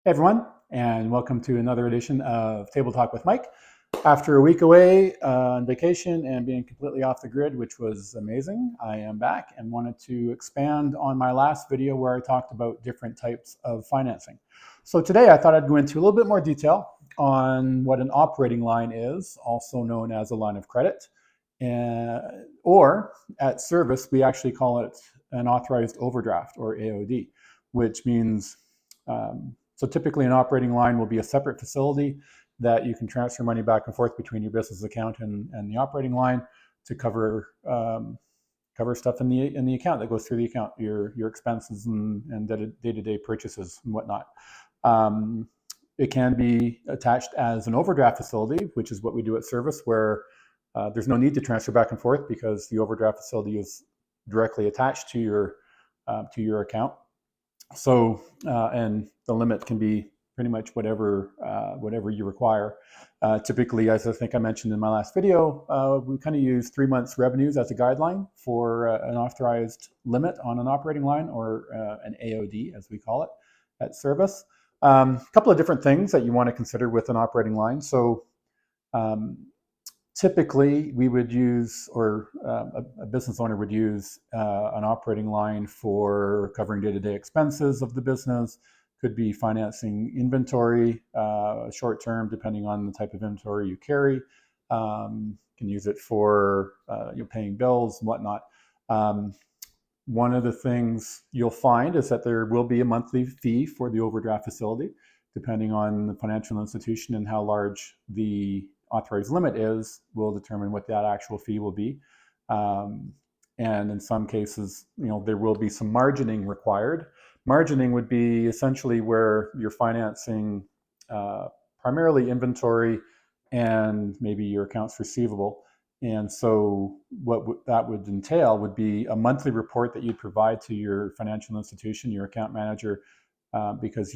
Hey everyone, and welcome to another edition of Table Talk with Mike. After a week away on vacation and being completely off the grid, which was amazing, I am back and wanted to expand on my last video where I talked about different types of financing. So today I thought I'd go into a little bit more detail on what an operating line is, also known as a line of credit, or at Service, we actually call it an authorized overdraft, or AOD, which means so typically an operating line will be a separate facility that you can transfer money back and forth between your business account and the operating line to cover stuff in the account that goes through the account, your expenses and day-to-day purchases and whatnot. It can be attached as an overdraft facility, which is what we do at Service, where there's no need to transfer back and forth because the overdraft facility is directly attached to your account. So, and the limit can be pretty much whatever you require. Typically, as I think I mentioned in my last video, we kind of use 3 months revenues as a guideline for an authorized limit on an operating line, or an AOD, as we call it at Service. A couple of different things that you want to consider with an operating line. So, typically, we would use, or a business owner would use an operating line for covering day-to-day expenses of the business. Could be financing inventory, short-term, depending on the type of inventory you carry. Can use it for paying bills and whatnot. One of the things you'll find is that there will be a monthly fee for the overdraft facility, depending on the financial institution and how large the authorized limit is, will determine what that actual fee will be. And in some cases, there will be some margining required. Margining would be essentially where you're financing primarily inventory and maybe your accounts receivable. And so what that would entail would be a monthly report that you'd provide to your financial institution, your account manager, because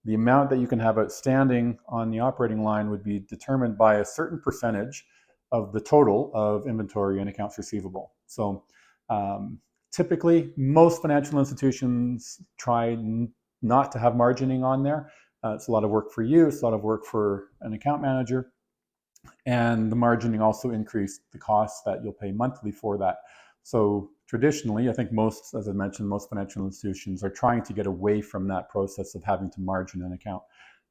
the amount that you can have outstanding on the operating line would be determined by a certain percentage of the total of inventory and accounts receivable. So typically, most financial institutions try not to have margining on there. It's a lot of work for you. It's a lot of work for an account manager. And the margining also increased the costs that you'll pay monthly for that. So traditionally, I think as I mentioned, most financial institutions are trying to get away from that process of having to margin an account.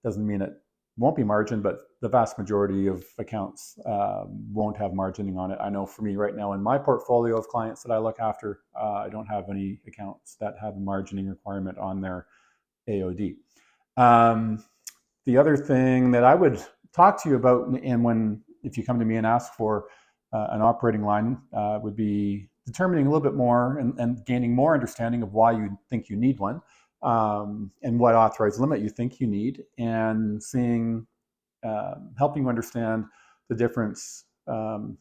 Doesn't mean it won't be margined, but the vast majority of accounts won't have margining on it. I know for me right now in my portfolio of clients that I look after, I don't have any accounts that have a margining requirement on their AOD. The other thing that I would talk to you about, and if you come to me and ask for an operating line, would be determining a little bit more and gaining more understanding of why you think you need one, and what authorized limit you think you need, and helping you understand the difference, helping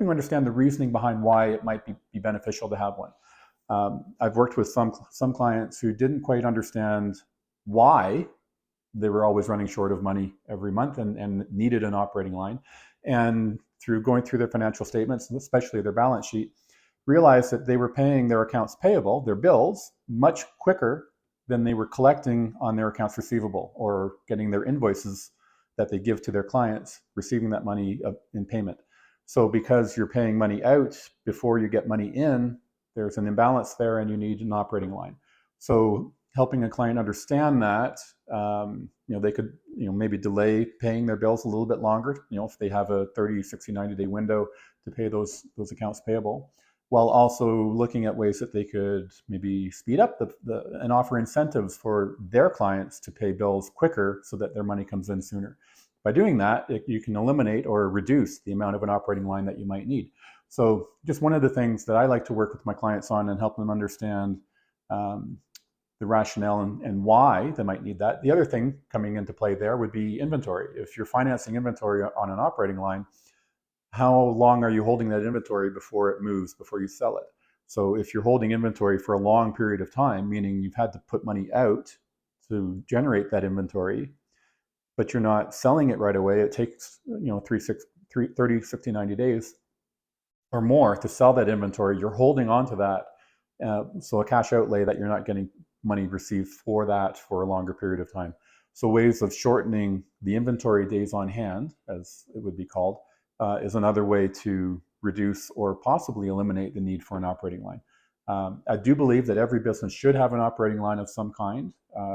you understand the reasoning behind why it might be beneficial to have one. I've worked with some clients who didn't quite understand why they were always running short of money every month and needed an operating line. And through going through their financial statements, and especially their balance sheet, realized that they were paying their accounts payable, their bills, much quicker than they were collecting on their accounts receivable, or getting their invoices that they give to their clients, receiving that money in payment. So because you're paying money out before you get money in, there's an imbalance there and you need an operating line. So helping a client understand that, they could, maybe delay paying their bills a little bit longer, if they have a 30, 60, 90-day window to pay those accounts payable, while also looking at ways that they could maybe speed up and offer incentives for their clients to pay bills quicker so that their money comes in sooner. By doing that, you can eliminate or reduce the amount of an operating line that you might need. So just one of the things that I like to work with my clients on and help them understand the rationale and why they might need that. The other thing coming into play there would be inventory. If you're financing inventory on an operating line, how long are you holding that inventory before it moves, before you sell it? So if you're holding inventory for a long period of time, meaning you've had to put money out to generate that inventory, but you're not selling it right away, it takes 30, 60, 90 days or more to sell that inventory. You're holding on to that. So a cash outlay that you're not getting money received for that for a longer period of time. So ways of shortening the inventory days on hand, as it would be called, is another way to reduce or possibly eliminate the need for an operating line. I do believe that every business should have an operating line of some kind.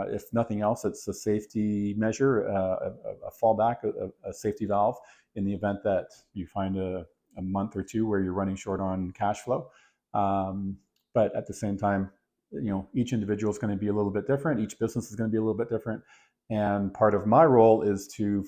If nothing else, it's a safety measure, a fallback, a safety valve in the event that you find a month or two where you're running short on cash flow. But at the same time, each individual is going to be a little bit different. Each business is going to be a little bit different. And part of my role is to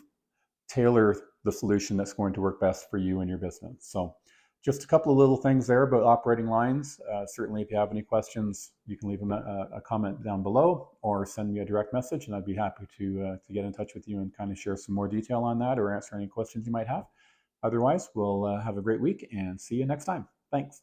tailor the solution that's going to work best for you and your business. So just a couple of little things there about operating lines. Certainly, if you have any questions, you can leave a comment down below or send me a direct message, and I'd be happy to get in touch with you and kind of share some more detail on that or answer any questions you might have. Otherwise, we'll have a great week and see you next time. Thanks.